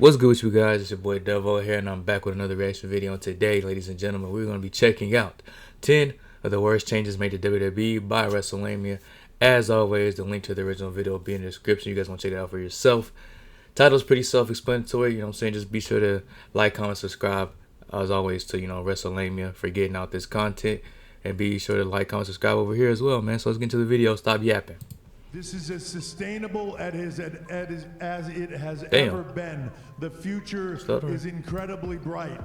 What's good with you guys? It's your boy Devo here, and I'm back with another reaction video. And today, ladies and gentlemen, we're going to be checking out 10 of the worst changes made to WWE by WrestleMania. As always, the link to the original video will be in the description. You guys want to check it out for yourself. Title's pretty self-explanatory, you know what I'm saying? Just be sure to like, comment, subscribe, as always, to, WrestleMania for getting out this content. And be sure to like, comment, subscribe over here as well, man. So let's get into the video. Stop yapping. This is as sustainable as it has Damn. ever been. The future is incredibly bright.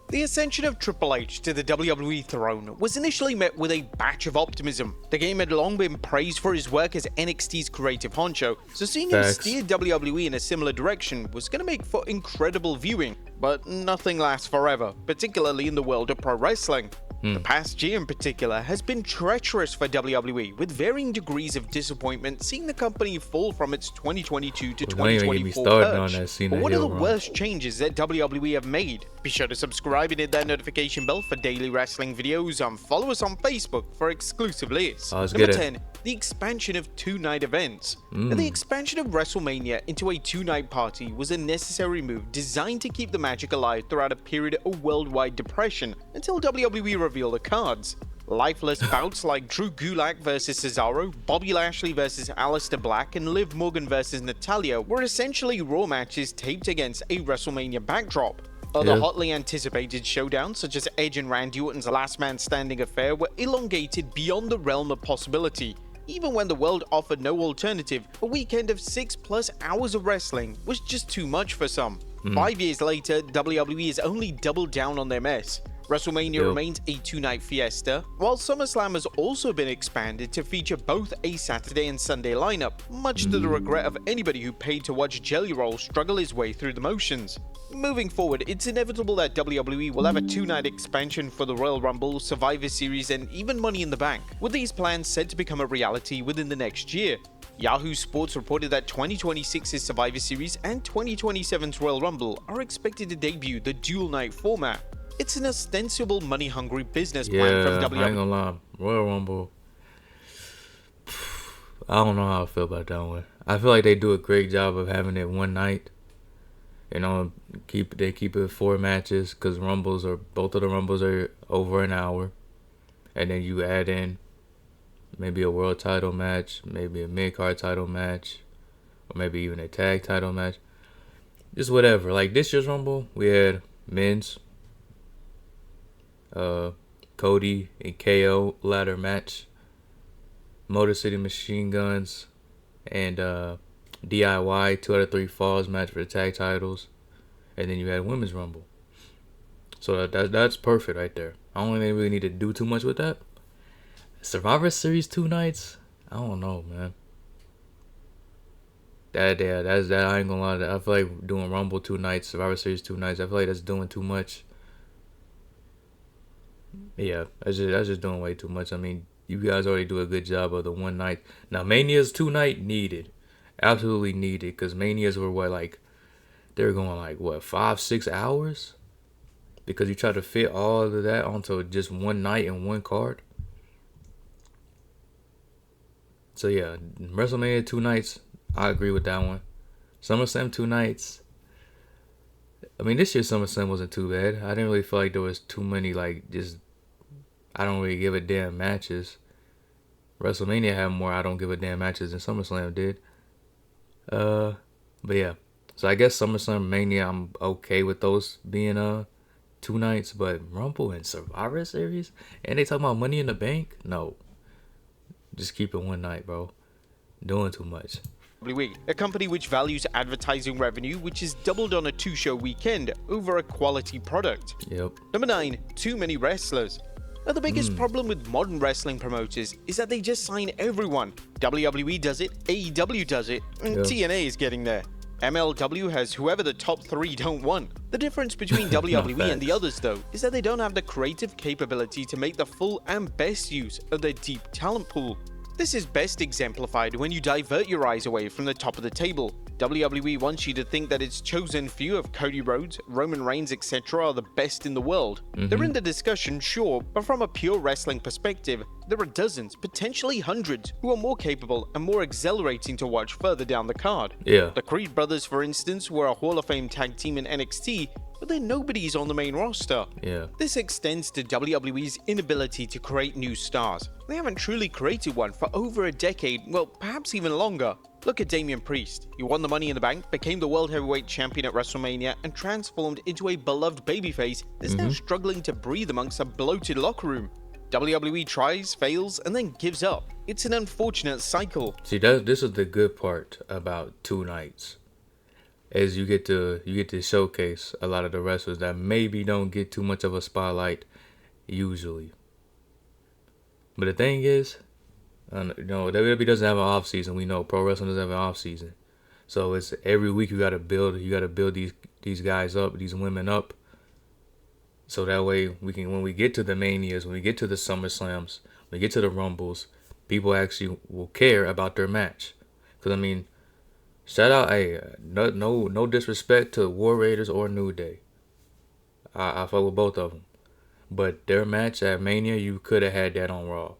The ascension of Triple H to the WWE throne was initially met with a batch of optimism. The game had long been praised for his work as NXT's creative honcho, so seeing him steer WWE in a similar direction was going to make for incredible viewing. But nothing lasts forever, particularly in the world of pro wrestling. The past year in particular has been treacherous for WWE, with varying degrees of disappointment seeing the company fall from its 2022 to 2024 perch. But what are the worst changes that WWE have made? Be sure to subscribe and hit that notification bell for daily wrestling videos, and follow us on Facebook for exclusive lists. Number 10. The expansion of two-night events. Now, the expansion of WrestleMania into a two-night party was a necessary move designed to keep the magic alive throughout a period of worldwide depression until WWE revealed the cards. Lifeless bouts like Drew Gulak vs Cesaro, Bobby Lashley vs Aleister Black, and Liv Morgan vs Natalya were essentially Raw matches taped against a WrestleMania backdrop. Other hotly anticipated showdowns, such as Edge and Randy Orton's Last Man Standing affair, were elongated beyond the realm of possibility. Even when the world offered no alternative, a weekend of 6+ hours of wrestling was just too much for some. 5 years later, WWE has only doubled down on their mess. WrestleMania remains a two-night fiesta, while SummerSlam has also been expanded to feature both a Saturday and Sunday lineup, much to the regret of anybody who paid to watch Jelly Roll struggle his way through the motions. Moving forward, it's inevitable that WWE will have a two-night expansion for the Royal Rumble, Survivor Series, and even Money in the Bank, with these plans set to become a reality within the next year. Yahoo Sports reported that 2026's Survivor Series and 2027's Royal Rumble are expected to debut the dual-night format. It's an ostensible money-hungry business plan from WWE. I ain't gonna lie, Royal Rumble, I don't know how I feel about that one. I feel like they do a great job of having it one night. They keep it 4 matches, because both of the Rumbles are over an hour. And then you add in maybe a world title match, maybe a mid-card title match, or maybe even a tag title match. Just whatever. Like this year's Rumble, we had men's Cody and KO ladder match, Motor City Machine Guns and DIY 2 out of 3 falls match for the tag titles, and then you had women's Rumble. So that's perfect right there. I don't think they really need to do too much with that. Survivor Series 2 nights, I don't know, man. That's I ain't gonna lie. I feel like doing Rumble 2 nights, Survivor Series 2 nights, I feel like that's doing too much. Yeah, that's just doing way too much. I mean, you guys already do a good job of the one night. Now, Mania's 2-night needed. Absolutely needed. Because Mania's were they were going 5-6 hours? Because you try to fit all of that onto just one night and one card. So, yeah, WrestleMania 2 nights, I agree with that one. SummerSlam 2 nights. I mean, this year's SummerSlam wasn't too bad. I didn't really feel like there was too many, I don't really give a damn matches. WrestleMania had more I don't give a damn matches than SummerSlam did. But yeah. So I guess SummerSlam, Mania, I'm okay with those being 2 nights. But Rumble and Survivor Series? And they talking about Money in the Bank? No. Just keep it one night, bro. Doing too much. A company which values advertising revenue, which is doubled on a 2-show weekend over a quality product. Number 9. Too many wrestlers. Now, the biggest problem with modern wrestling promoters is that they just sign everyone. WWE does it, AEW does it, and TNA is getting there. MLW has whoever the top 3 don't want. The difference between WWE and the others, though, is that they don't have the creative capability to make the full and best use of their deep talent pool. This is best exemplified when you divert your eyes away from the top of the table. WWE wants you to think that its chosen few of Cody Rhodes, Roman Reigns, etc. are the best in the world. They're in the discussion, sure, but from a pure wrestling perspective, there are dozens, potentially hundreds, who are more capable and more exhilarating to watch further down the card. Yeah. The Creed brothers, for instance, were a Hall of Fame tag team in NXT, but they're nobodies on the main roster. Yeah. This extends to WWE's inability to create new stars. They haven't truly created one for over a decade, well, perhaps even longer. Look at Damian Priest. He won the Money in the Bank, became the World Heavyweight Champion at WrestleMania, and transformed into a beloved babyface that's now struggling to breathe amongst a bloated locker room. WWE tries, fails, and then gives up. It's an unfortunate cycle. See, this is the good part about two nights, is you get to showcase a lot of the wrestlers that maybe don't get too much of a spotlight usually. But the thing is, WWE doesn't have an off season. We know pro wrestling doesn't have an off season, so it's every week you gotta build these guys up, these women up, so that way we can, when we get to the Manias, when we get to the SummerSlams, when we get to the Rumbles, people actually will care about their match. Because I mean, shout out, hey, no disrespect to War Raiders or New Day. I fuck with both of them, but their match at Mania, you could have had that on Raw.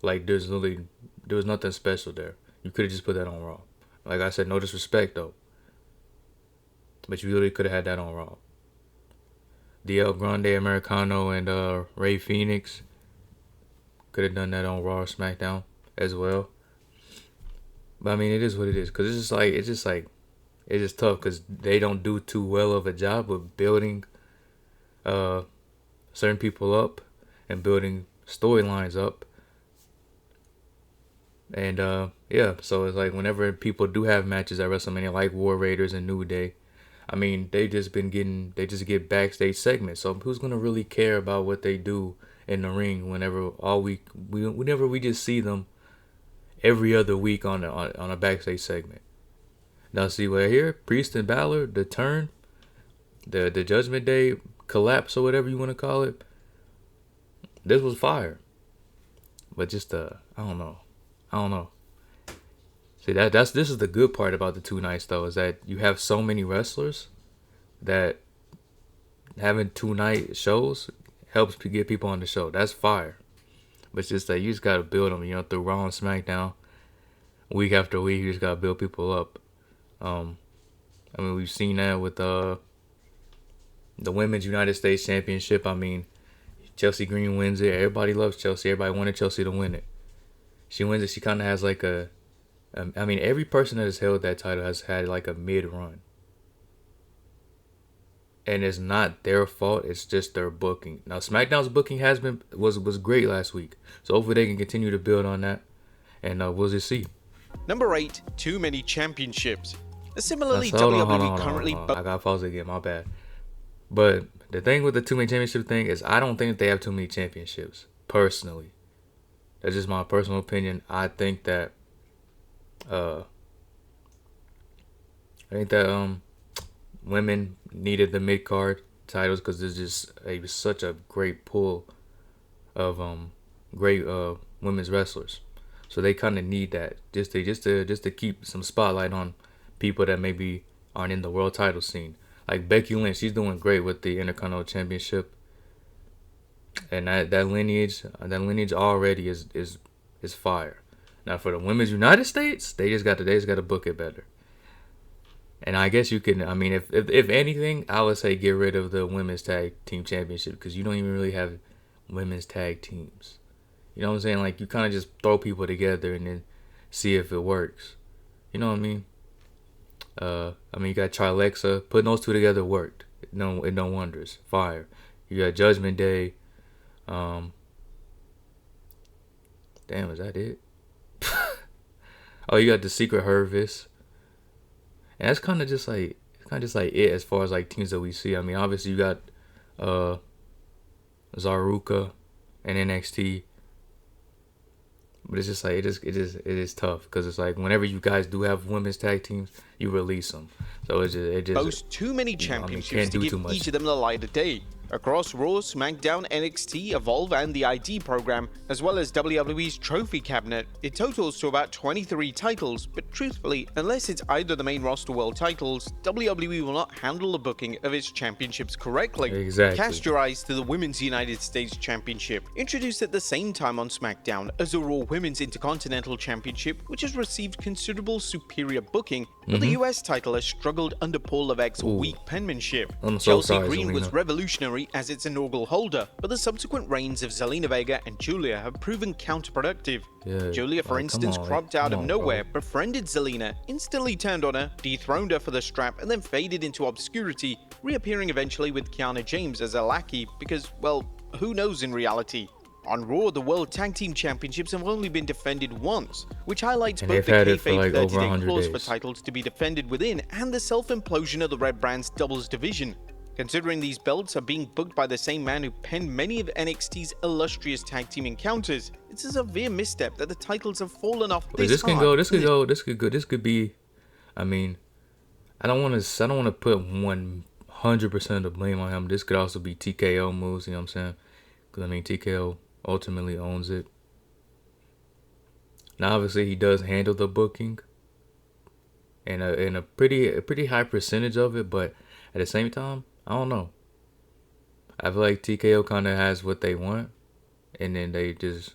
Like there was nothing special there. You could have just put that on Raw. Like I said, no disrespect though, but you really could have had that on Raw. The El Grande Americano and Ray Phoenix could have done that on Raw or SmackDown as well. But I mean, it is what it is, because it's just tough because they don't do too well of a job of building certain people up and building storylines up. And yeah, so it's like whenever people do have matches at WrestleMania, like War Raiders and New Day, I mean, they just get backstage segments. So who's gonna really care about what they do in the ring whenever we just see them every other week on a backstage segment? Now see right here, Priest and Balor, the turn, the Judgment Day collapse or whatever you want to call it. This was fire, but just I don't know. See, this is the good part about the two nights though, is that you have so many wrestlers that having 2-night shows helps to get people on the show. That's fire. But it's just that you just gotta build them, through Raw and SmackDown, week after week. You just gotta build people up. I mean, we've seen that with the Women's United States Championship. I mean, Chelsea Green wins it. Everybody loves Chelsea. Everybody wanted Chelsea to win it. She wins it. She kind of has like I mean, every person that has held that title has had like a mid-run. And it's not their fault. It's just their booking. Now, SmackDown's booking was great last week. So hopefully they can continue to build on that. And we'll just see. Number 8, too many championships. Similarly, Hold WWE on. currently... I got to pause again. My bad. But the thing with the too many championship thing is I don't think they have too many championships. Personally. That's just my personal opinion. I think that women needed the mid card titles because there's just such a great pool of great women's wrestlers, so they kind of need that just to keep some spotlight on people that maybe aren't in the world title scene. Like Becky Lynch, she's doing great with the Intercontinental Championship, and that lineage already is fire. Now for the Women's United States, they just got to book it better. And I guess you can, I mean, if anything, I would say get rid of the Women's Tag Team Championship, because you don't even really have women's tag teams. You know what I'm saying? Like, you kind of just throw people together and then see if it works. You know what I mean? You got Trilexa. Putting those two together worked. It done wonders. Fire. You got Judgment Day. Damn, is that it? Oh, you got the Secret Service. And that's kind of just like it as far as like teams that we see. I mean, obviously you got Zaruka and NXT, but it's just like it is tough because it's like whenever you guys do have women's tag teams, you release them. So it just boast too many championships can't to do give too much. each of them the light of day. Across Raw, SmackDown, NXT, Evolve, and the ID program, as well as WWE's trophy cabinet, it totals to about 23 titles, but truthfully, unless it's either the main roster world titles, WWE will not handle the booking of its championships correctly. Exactly. Cast your eyes to the Women's United States Championship, introduced at the same time on SmackDown as the Raw Women's Intercontinental Championship, which has received considerable superior booking, but the US title has struggled under Paul Levesque's weak penmanship. I'm so Chelsea sorry, Green Zelina. was revolutionary as its inaugural holder, but the subsequent reigns of Zelina Vega and Julia have proven counterproductive. Yeah, Julia, for like, instance, come on, cropped out come of on, nowhere, bro. befriended Zelina, instantly turned on her, dethroned her for the strap, and then faded into obscurity, reappearing eventually with Kiana James as a lackey because, well, who knows in reality? On Raw, the World Tag Team Championships have only been defended once, which highlights And both they've the had it for, kayfabe like, over 30-day 100 clause for days. titles to be defended within and the self-implosion of the Red Brand's doubles division. Considering these belts are being booked by the same man who penned many of NXT's illustrious tag team encounters, it's a severe misstep that the titles have fallen off But this this can hard. go. This could go. This could be. I mean, I don't want to put 100% of the blame on him. This could also be TKO moves. You know what I'm saying? Because I mean, TKO ultimately owns it. Now, obviously, he does handle the booking, and a pretty high percentage of it. But at the same time, I don't know. I feel like TKO kind of has what they want, and then they just,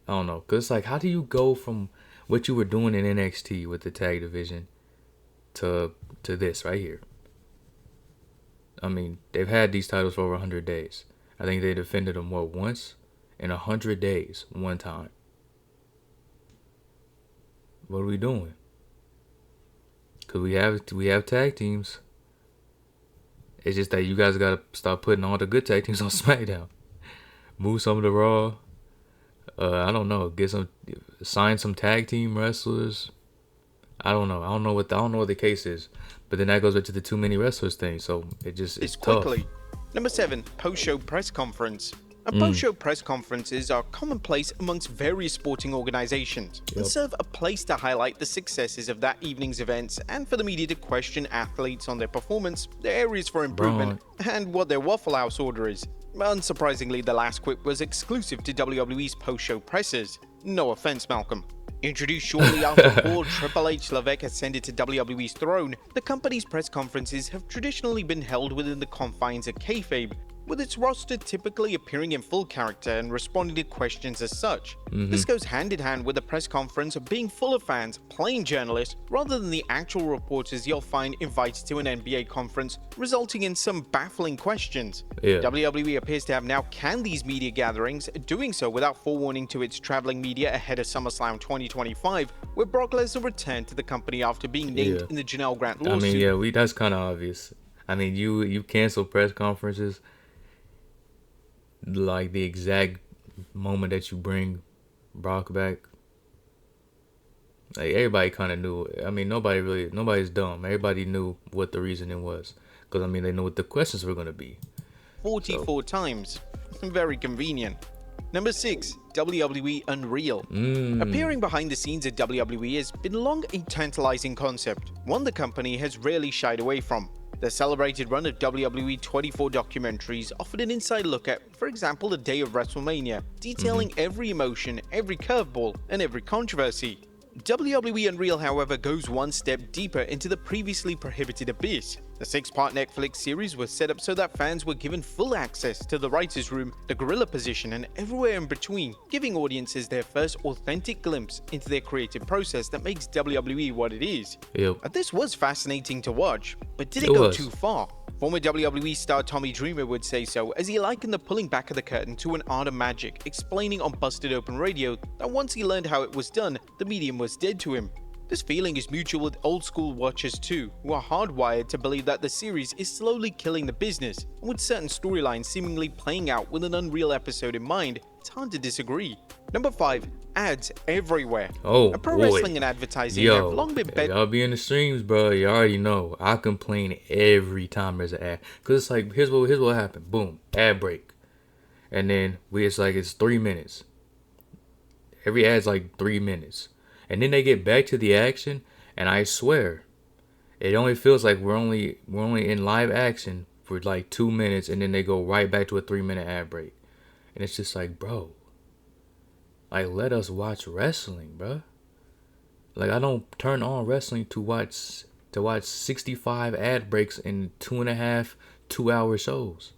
I don't know. Cause it's like, how do you go from what you were doing in NXT with the tag division to this right here? I mean, they've had these titles for over 100 days. I think they defended them once in 100 days, one time. What are we doing? Cause we have tag teams. It's just that you guys gotta start putting all the good tag teams on SmackDown. Move some of the Raw. I don't know. Sign some tag team wrestlers. I don't know. I don't know what the case is. But then that goes back to the too many wrestlers thing. So it's tough. Quickly. Number 7, post-show press conference. Post-show press conferences are commonplace amongst various sporting organizations and serve a place to highlight the successes of that evening's events and for the media to question athletes on their performance, their areas for improvement, and what their Waffle House order is. Unsurprisingly, the last quip was exclusive to WWE's post-show pressers. No offense, Malcolm. Introduced shortly after Paul Triple H Levesque ascended to WWE's throne, the company's press conferences have traditionally been held within the confines of kayfabe, with its roster typically appearing in full character and responding to questions as such. This goes hand in hand with the press conference being full of fans, playing journalists, rather than the actual reporters you'll find invited to an NBA conference, resulting in some baffling questions. Yeah. WWE appears to have now canned these media gatherings, doing so without forewarning to its traveling media ahead of SummerSlam 2025, where Brock Lesnar returned to the company after being named in the Janelle Grant lawsuit. I mean, yeah, that's kind of obvious. I mean, you cancel press conferences like the exact moment that you bring Brock back. Like, everybody kind of knew. I mean, nobody's dumb. Everybody knew what the reasoning was. Because, I mean, they knew what the questions were going to be. 44 times. Very convenient. Number 6, WWE Unreal. Appearing behind the scenes at WWE has been long a tantalizing concept, one the company has rarely shied away from. The celebrated run of WWE 24 documentaries offered an inside look at, for example, the day of WrestleMania, detailing every emotion, every curveball, and every controversy. WWE Unreal, however, goes one step deeper into the previously prohibited abyss. The 6-part Netflix series was set up so that fans were given full access to the writer's room, the gorilla position, and everywhere in between, giving audiences their first authentic glimpse into their creative process that makes WWE what it is. Yep. This was fascinating to watch, but did it go too far? Former WWE star Tommy Dreamer would say so, as he likened the pulling back of the curtain to an art of magic, explaining on Busted Open Radio that once he learned how it was done, the medium was dead to him. This feeling is mutual with old school watchers too, who are hardwired to believe that the series is slowly killing the business, and with certain storylines seemingly playing out with an Unreal episode in mind, it's hard to disagree. Number 5, ads everywhere. Oh, pro boy. wrestling and advertising have long been y'all be in the streams, bro. You already know. I complain every time there's an ad. Because it's like, here's what happened. Boom. Ad break. And then it's 3 minutes. Every ad's like 3 minutes. And then they get back to the action, and I swear, it only feels like we're only in live action for like 2 minutes, and then they go right back to a 3-minute ad break. And it's just like, bro, like, let us watch wrestling, bro. Like, I don't turn on wrestling to watch 65 ad breaks in 2.5 2-hour shows.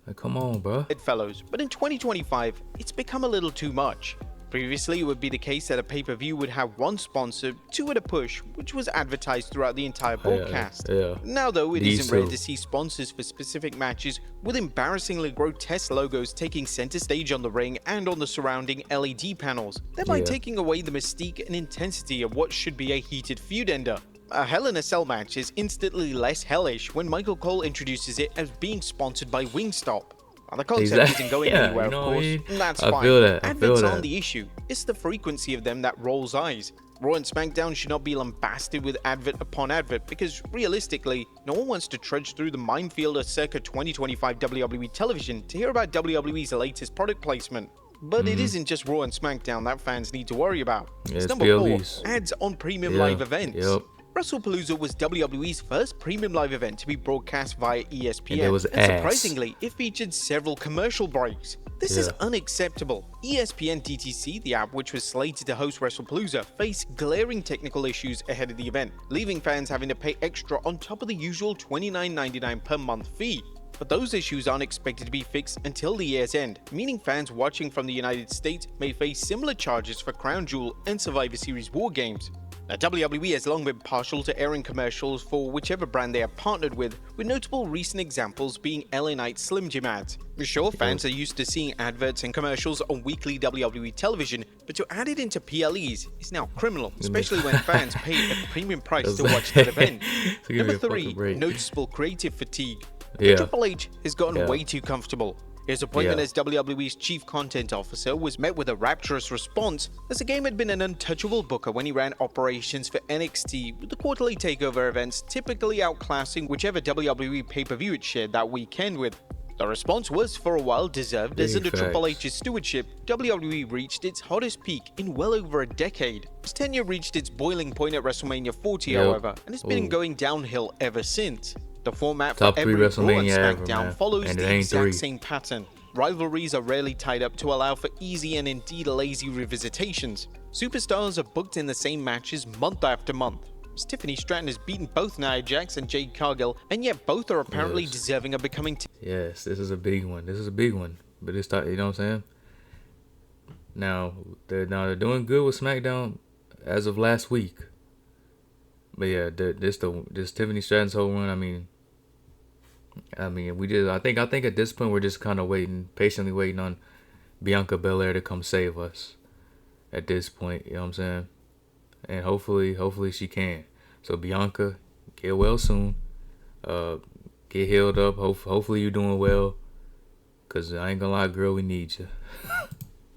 Like, come on, bro. Fellows, but in 2025, it's become a little too much. Previously, it would be the case that a pay-per-view would have one sponsor, 2 at a push, which was advertised throughout the entire broadcast. Yeah. Now, though, it These isn't rare two. to see sponsors for specific matches with embarrassingly grotesque logos taking center stage on the ring and on the surrounding LED panels, thereby taking away the mystique and intensity of what should be a heated feud ender. A Hell in a Cell match is instantly less hellish when Michael Cole introduces it as being sponsored by Wingstop. Well, the concept isn't going anywhere, of course, and that's fine. Adverts aren't the issue, it's the frequency of them that rolls eyes. Raw and SmackDown should not be lambasted with advert upon advert because, realistically, no one wants to trudge through the minefield of circa 2025 WWE television to hear about WWE's latest product placement. But it isn't just Raw and SmackDown that fans need to worry about. It's number 4, ads on premium live events. WrestlePalooza was WWE's first premium live event to be broadcast via ESPN, and surprisingly, it featured several commercial breaks. This is unacceptable. ESPN DTC, the app which was slated to host WrestlePalooza, faced glaring technical issues ahead of the event, leaving fans having to pay extra on top of the usual $29.99 per month fee. But those issues aren't expected to be fixed until the year's end, meaning fans watching from the United States may face similar charges for Crown Jewel and Survivor Series War Games. Now, WWE has long been partial to airing commercials for whichever brand they are partnered with notable recent examples being LA Knight's Slim Jim ads. Sure, fans are used to seeing adverts and commercials on weekly WWE television, but to add it into PLEs is now criminal, especially when fans pay a premium price to watch that event. Number 3, noticeable creative fatigue. Triple H has gotten way too comfortable. His appointment as WWE's chief content officer was met with a rapturous response, as the game had been an untouchable booker when he ran operations for NXT, with the quarterly takeover events typically outclassing whichever WWE pay-per-view it shared that weekend with. The response was, for a while, deserved, as under Triple H's stewardship, WWE reached its hottest peak in well over a decade. His tenure reached its boiling point at WrestleMania 40, however, and it's been going downhill ever since. The format for every Raw and SmackDown follows the exact same pattern. Rivalries are rarely tied up to allow for easy and indeed lazy revisitations. Superstars are booked in the same matches month after month. Tiffany Stratton has beaten both Nia Jax and Jade Cargill, and yet both are apparently deserving of becoming... Yes, this is a big one. This is a big one. But it's, you know what I'm saying? Now they're doing good with SmackDown as of last week. But yeah, this Tiffany Stratton's whole run. I mean, we just. I think at this point we're just kind of patiently waiting on Bianca Belair to come save us. At this point, you know what I'm saying? And hopefully she can. So Bianca, get well soon. Get healed up. Hopefully you're doing well. Cause I ain't gonna lie, girl, we need you.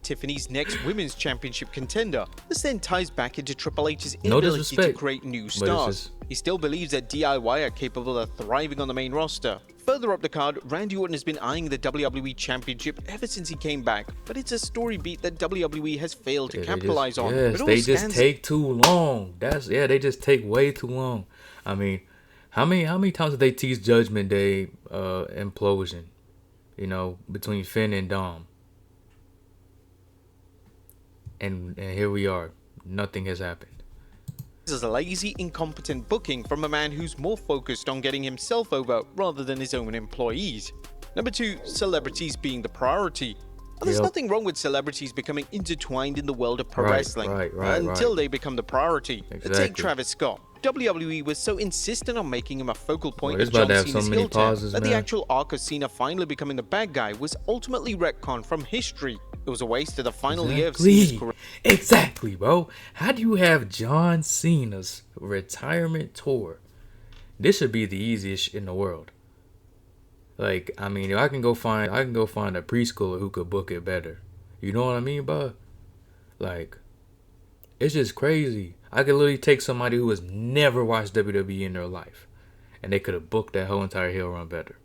Tiffany's next women's championship contender. This then ties back into Triple H's inability to create new stars. He still believes that DIY are capable of thriving on the main roster. Further up the card, Randy Orton has been eyeing the WWE Championship ever since he came back, but it's a story beat that WWE has failed to capitalize on. Yes, they just take too long. They just take way too long. I mean, how many times did they tease Judgment Day implosion? You know, between Finn and Dom. And here we are. Nothing has happened. This is a lazy, incompetent booking from a man who's more focused on getting himself over rather than his own employees. Number 2, celebrities being the priority. Well, there's nothing wrong with celebrities becoming intertwined in the world of pro wrestling until they become the priority. Take Travis Scott. WWE was so insistent on making him a focal point of John Cena's heel turn that the actual arc of Cena finally becoming the bad guy was ultimately retconned from history. It was a waste of the final year of Cena's career. Exactly, bro. How do you have John Cena's retirement tour? This should be the easiest in the world. Like, I mean, if I can go find a preschooler who could book it better. You know what I mean, bro? Like, it's just crazy. I could literally take somebody who has never watched WWE in their life, and they could have booked that whole entire heel run better.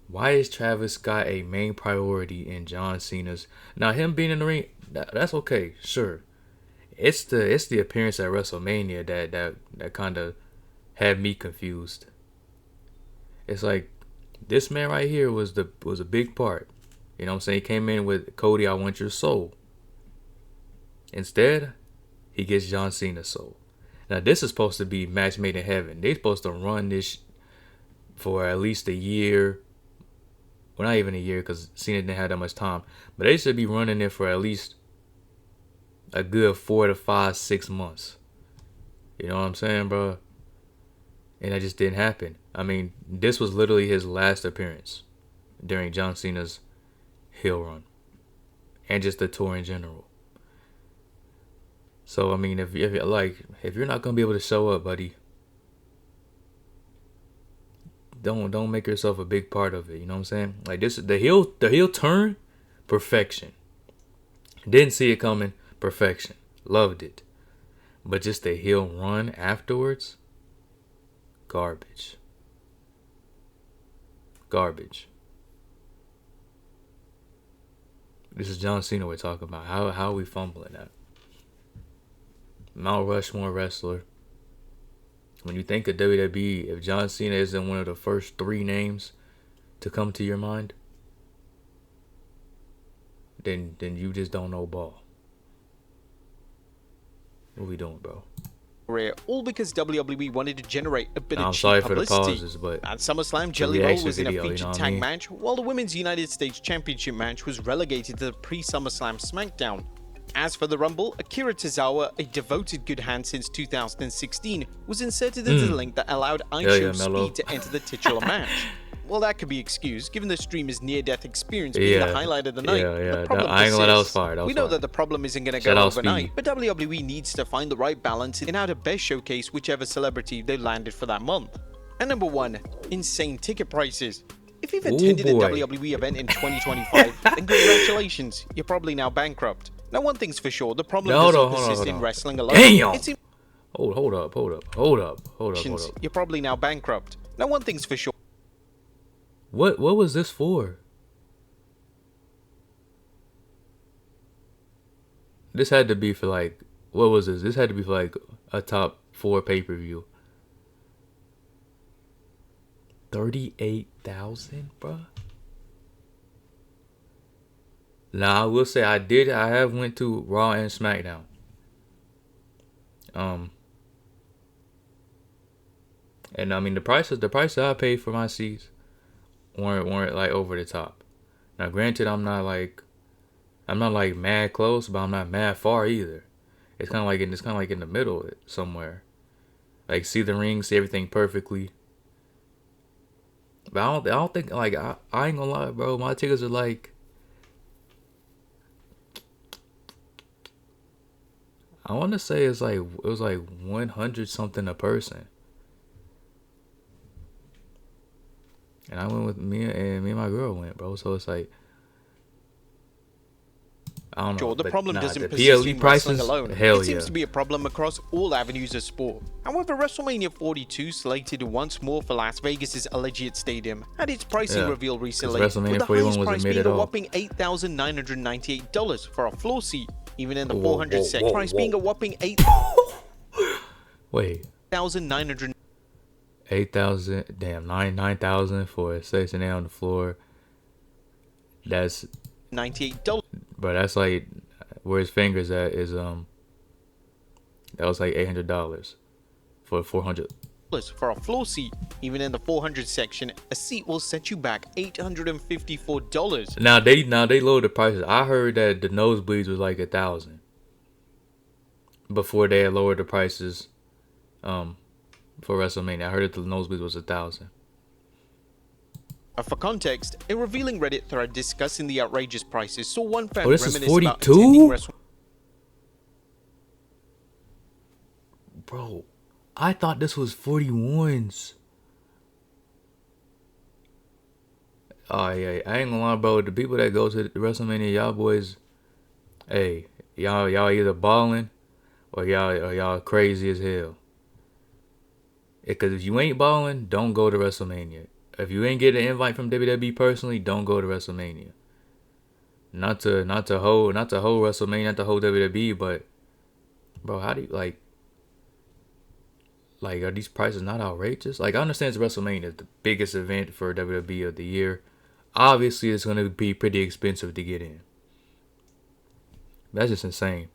Why is Travis Scott a main priority in John Cena's? Now, him being in the ring, that's okay, sure. It's the appearance at WrestleMania that kind of had me confused. It's like, This man right here was a big part. You know what I'm saying? He came in with Cody, I want your soul. Instead, he gets John Cena's soul. Now this is supposed to be match made in heaven. They're supposed to run this for at least a year. Well, not even a year because Cena didn't have that much time. But they should be running it for at least a good 4 to 5, 6 months. You know what I'm saying, bro? And that just didn't happen. I mean, this was literally his last appearance during John Cena's heel run. And just the tour in general. So, I mean, if you're not going to be able to show up, buddy, don't make yourself a big part of it. You know what I'm saying? Like, this the heel turn, perfection. Didn't see it coming, perfection. Loved it. But just the heel run afterwards, garbage. Garbage. This is John Cena we're talking about. How are we fumbling that? Mount Rushmore wrestler. When you think of WWE, if John Cena isn't one of the first 3 names to come to your mind, then you just don't know ball. What we doing, bro? All because WWE wanted to generate a bit of I'm cheap sorry for the publicity. pauses, but At SummerSlam, Jelly Roll reaction was in a video, you featured know what I tag mean? match, while the Women's United States Championship match was relegated to the pre-SummerSlam SmackDown. As for the Rumble, Akira Tozawa, a devoted good hand since 2016, was inserted into the link that allowed iShow Speed to enter the titular match. Well, that could be excused, given the streamer's near-death experience being the highlight of the night. Yeah. The problem I ain't gonna lie, that was persists. fire. We know that the problem isn't going to go Shout out overnight, Speed. but WWE needs to find the right balance in how to best showcase whichever celebrity they landed for that month. And number 1, insane ticket prices. If you've attended a WWE event in 2025, then congratulations, you're probably now bankrupt. Now, one thing's for sure, the problem doesn't persist in wrestling alone. Damn! It's Hold up. You're probably now bankrupt. Now, one thing's for sure. What was this for? This had to be for like, what was this? This had to be for like a top 4 pay-per-view. 38,000, bro. Now I will say I have went to Raw and SmackDown. And I mean the prices I paid for my seats weren't like over the top. Now granted I'm not like mad close, but I'm not mad far either. It's kinda like in the middle somewhere. Like see the ring, see everything perfectly. But I don't think like I ain't gonna lie, bro, my tickets are like, I want to say it was like 100 something a person. And I went with me and my girl went, bro. So it's like, I don't know. Sure, the problem doesn't the persist PLE in prices, wrestling alone. hell It seems yeah. to be a problem across all avenues of sport. However, WrestleMania 42, slated once more for Las Vegas' Allegiant Stadium, had its pricing reveal recently, with WrestleMania the 41 highest wasn't price made being at a all. whopping $8,998 for a floor seat, even in the Whoa, 400 whoa, section. whoa, Price whoa. being a whopping Wait, 8,000, damn, 9,000 for a section A on the floor. That's, $98. but that's like where his fingers at is that was like $800 for 400. For a floor seat, even in the 400 section, a seat will set you back $854. Now they lowered the prices. I heard that the nosebleeds was like 1,000 before they had lowered the prices for WrestleMania. I heard that the nosebleeds was 1,000. For context, a revealing Reddit thread discussing the outrageous prices saw one fan This is reminisce about 42? attending Bro, I thought this was 41s. Oh yeah, I ain't gonna lie, bro. The people that go to WrestleMania, y'all boys, hey, y'all either balling or y'all crazy as hell. Because if you ain't balling, don't go to WrestleMania. If you ain't get an invite from WWE personally, don't go to WrestleMania. Not to hold WrestleMania, not to hold WWE, but bro, how do you Like, are these prices not outrageous? Like, I understand WrestleMania is the biggest event for WWE of the year. Obviously, it's going to be pretty expensive to get in. That's just insane.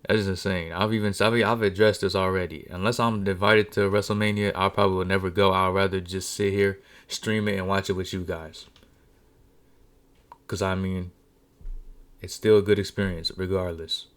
That is insane. I've addressed this already. Unless I'm invited to WrestleMania, I probably will never go. I'd rather just sit here, stream it, and watch it with you guys. Because, I mean, it's still a good experience regardless.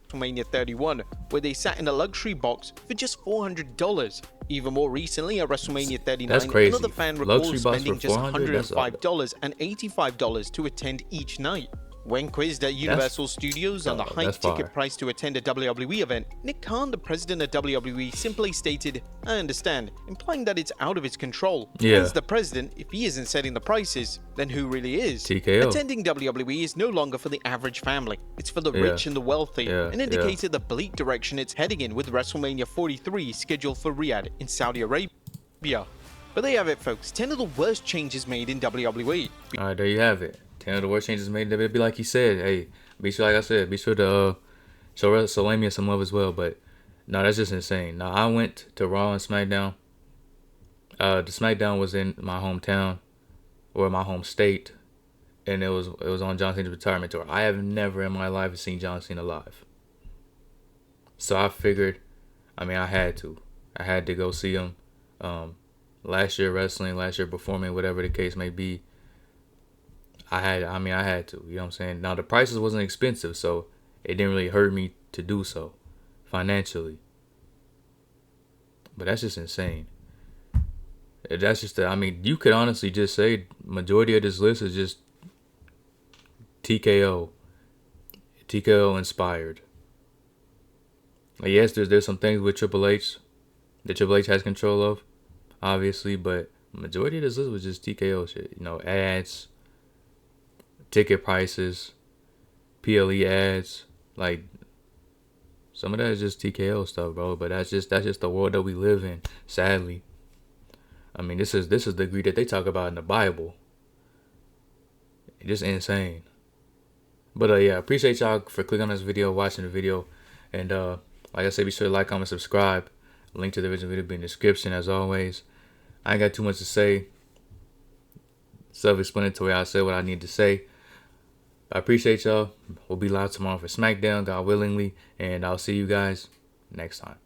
WrestleMania 31, where they sat in a luxury box for just $400. Even more recently, at WrestleMania 39, That's crazy. another fan recalls spending just $105 and $85 to attend each night. When quizzed at Universal Studios on the high ticket price to attend a WWE event, Nick Khan, the president of WWE, simply stated, "I understand," implying that it's out of his control. Yeah. As the president, if he isn't setting the prices, then who really is? TKO. Attending WWE is no longer for the average family. It's for the rich and the wealthy, and indicated the bleak direction it's heading in with WrestleMania 43 scheduled for Riyadh in Saudi Arabia. But there you have it, folks. 10 of the worst changes made in WWE. Alright, there you have it. 10 of the worst changes made in WWE. Like he said, hey, be sure, like I said, be sure to show WrestleMania some love as well. But no, that's just insane. Now, I went to Raw and SmackDown. The SmackDown was in my hometown, or my home state, and it was on John Cena's retirement tour. I have never in my life seen John Cena live. So I figured, I mean, I had to go see him. Last year wrestling, last year performing, whatever the case may be. I had to, you know what I'm saying? Now, the prices wasn't expensive, so it didn't really hurt me to do so financially. But that's just insane. That's just, I mean, you could honestly just say majority of this list is just TKO inspired. Like, yes, there's some things with Triple H that Triple H has control of, obviously, but majority of this list was just TKO shit. You know, ads, ticket prices, PLE ads, like some of that is just TKO stuff, bro. But that's just the world that we live in, sadly. I mean, this is the degree that they talk about in the Bible. It's just insane. But yeah, appreciate y'all for clicking on this video, watching the video, and like I said, be sure to like, comment, subscribe. Link to the original video will be in the description as always. I ain't got too much to say. Self-explanatory. I said what I need to say. I appreciate y'all. We'll be live tomorrow for SmackDown, God willingly, and I'll see you guys next time.